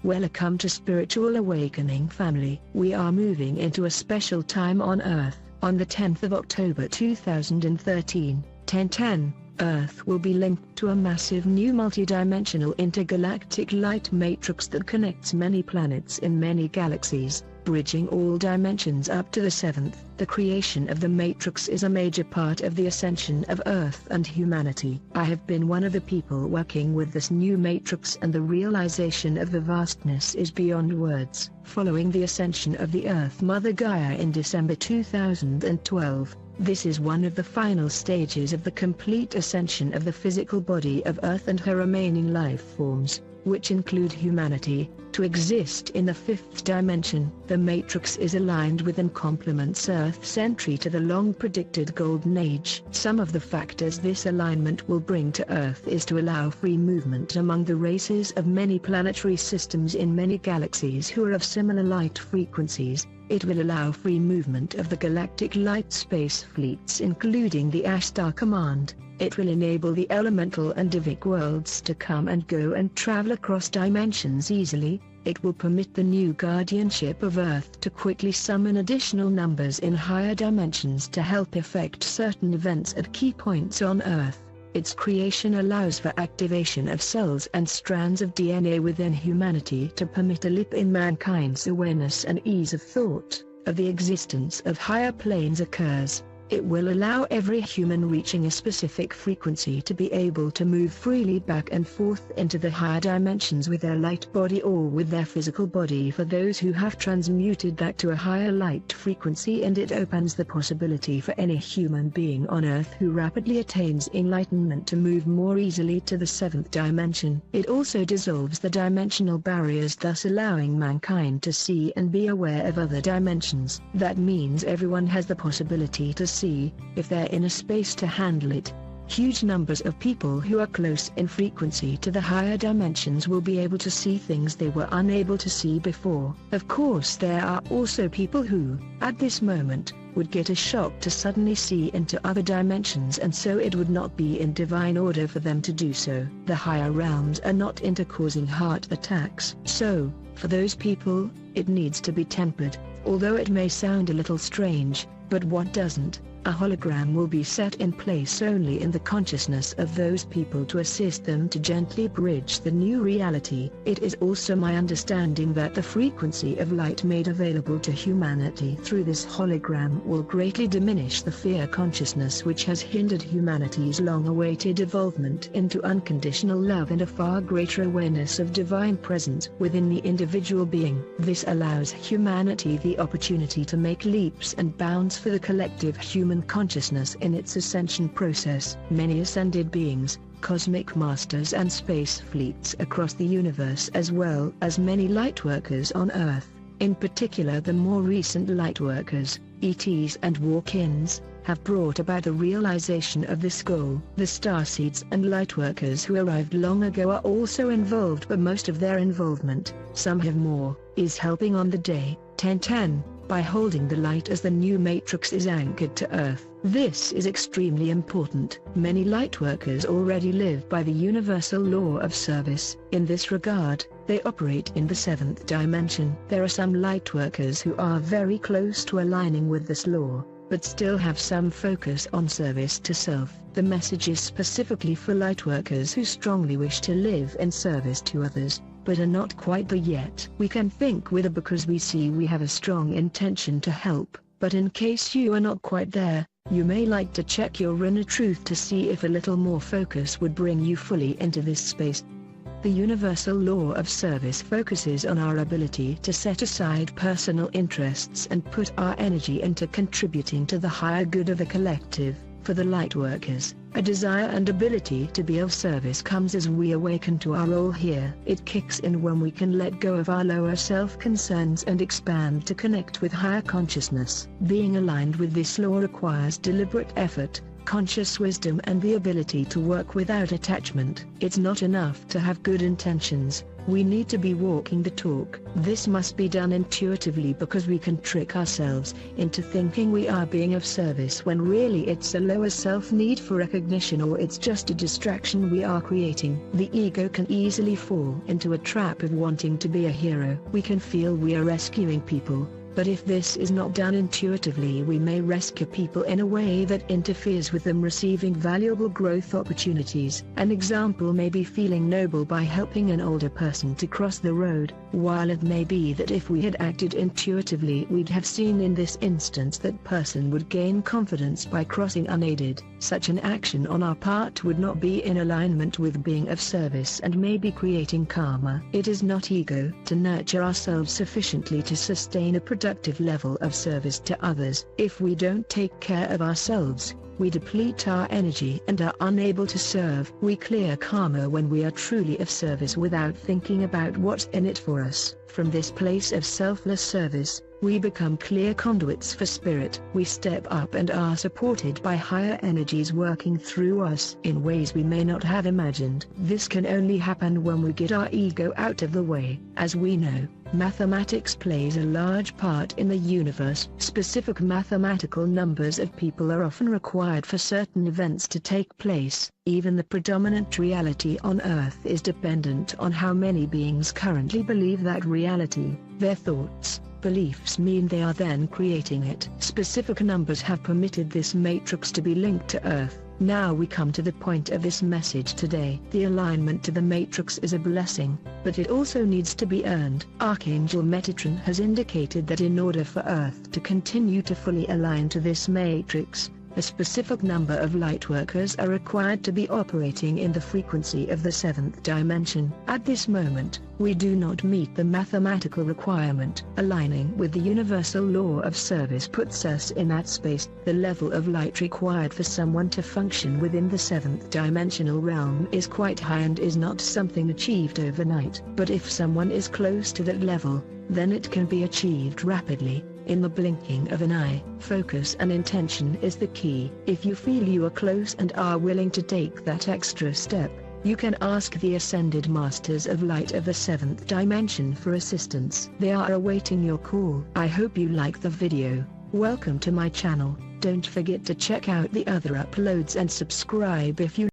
Welcome to Spiritual Awakening family. We are moving into a special time on Earth. On the 10th of October 2013, 10:10, Earth will be linked to a massive new multidimensional intergalactic light matrix that connects many planets in many galaxies, bridging all dimensions up to the seventh. The creation of the matrix is a major part of the ascension of Earth and humanity. I have been one of the people working with this new matrix, and the realization of the vastness is beyond words. Following the ascension of the Earth Mother Gaia in December 2012, this is one of the final stages of the complete ascension of the physical body of Earth and her remaining life forms, which include humanity, to exist in the fifth dimension. The matrix is aligned with and complements Earth's entry to the long-predicted Golden Age. Some of the factors this alignment will bring to Earth is to allow free movement among the races of many planetary systems in many galaxies who are of similar light frequencies. It will allow free movement of the galactic light space fleets, including the Ashtar Command. It will enable the elemental and divic worlds to come and go and travel across dimensions easily. It will permit the new guardianship of Earth to quickly summon additional numbers in higher dimensions to help effect certain events at key points on Earth. Its creation allows for activation of cells and strands of DNA within humanity to permit a leap in mankind's awareness and ease of thought of the existence of higher planes occurs. It will allow every human reaching a specific frequency to be able to move freely back and forth into the higher dimensions with their light body or with their physical body for those who have transmuted back to a higher light frequency, and it opens the possibility for any human being on Earth who rapidly attains enlightenment to move more easily to the seventh dimension. It also dissolves the dimensional barriers, thus allowing mankind to see and be aware of other dimensions. That means everyone has the possibility to see, if they're in a space to handle it. Huge numbers of people who are close in frequency to the higher dimensions will be able to see things they were unable to see before. Of course, there are also people who, at this moment, would get a shock to suddenly see into other dimensions, and so it would not be in divine order for them to do so. The higher realms are not into causing heart attacks. So, for those people, it needs to be tempered, although it may sound a little strange. But what doesn't? A hologram will be set in place only in the consciousness of those people to assist them to gently bridge the new reality. It is also my understanding that the frequency of light made available to humanity through this hologram will greatly diminish the fear consciousness which has hindered humanity's long-awaited evolvement into unconditional love and a far greater awareness of divine presence within the individual being. This allows humanity the opportunity to make leaps and bounds for the collective human consciousness in its ascension process. Many ascended beings, cosmic masters and space fleets across the universe, as well as many lightworkers on Earth, in particular the more recent lightworkers, ETs and walk-ins, have brought about the realization of this goal. The starseeds and lightworkers who arrived long ago are also involved, but most of their involvement, some have more, is helping on the day, 10:10, by holding the light as the new matrix is anchored to Earth. This is extremely important. Many lightworkers already live by the universal law of service. In this regard, they operate in the seventh dimension. There are some lightworkers who are very close to aligning with this law, but still have some focus on service to self. The message is specifically for lightworkers who strongly wish to live in service to others, but are not quite there yet. We can think with it because we see we have a strong intention to help, but in case you are not quite there, you may like to check your inner truth to see if a little more focus would bring you fully into this space. The universal law of service focuses on our ability to set aside personal interests and put our energy into contributing to the higher good of the collective. For the lightworkers, a desire and ability to be of service comes as we awaken to our role here. It kicks in when we can let go of our lower self-concerns and expand to connect with higher consciousness. Being aligned with this law requires deliberate effort, conscious wisdom and the ability to work without attachment. It's not enough to have good intentions, We need to be walking the talk. This must be done intuitively because we can trick ourselves into thinking we are being of service when really it's a lower self-need for recognition, or it's just a distraction we are creating. The ego can easily fall into a trap of wanting to be a hero. We can feel we are rescuing people, but if this is not done intuitively, we may rescue people in a way that interferes with them receiving valuable growth opportunities. An example may be feeling noble by helping an older person to cross the road, while it may be that if we had acted intuitively we'd have seen in this instance that person would gain confidence by crossing unaided. Such an action on our part would not be in alignment with being of service and may be creating karma. It is not ego to nurture ourselves sufficiently to sustain a productive level of service to others. If we don't take care of ourselves, we deplete our energy and are unable to serve. We clear karma when we are truly of service without thinking about what's in it for us. From this place of selfless service, we become clear conduits for spirit. We step up and are supported by higher energies working through us in ways we may not have imagined. This can only happen when we get our ego out of the way. As we know, mathematics plays a large part in the universe. Specific mathematical numbers of people are often required for certain events to take place. Even the predominant reality on Earth is dependent on how many beings currently believe that reality. Their thoughts, beliefs mean they are then creating it. Specific numbers have permitted this matrix to be linked to Earth. Now we come to the point of this message today. The alignment to the matrix is a blessing, but it also needs to be earned. Archangel Metatron has indicated that in order for Earth to continue to fully align to this matrix, a specific number of lightworkers are required to be operating in the frequency of the 7th dimension. At this moment, we do not meet the mathematical requirement. Aligning with the universal law of service puts us in that space. The level of light required for someone to function within the 7th dimensional realm is quite high and is not something achieved overnight. But if someone is close to that level, then it can be achieved rapidly, in the blinking of an eye. Focus and intention is the key. If you feel you are close and are willing to take that extra step, you can ask the Ascended Masters of Light of the 7th dimension for assistance. They are awaiting your call. I hope you like the video. Welcome to my channel. Don't forget to check out the other uploads and subscribe if you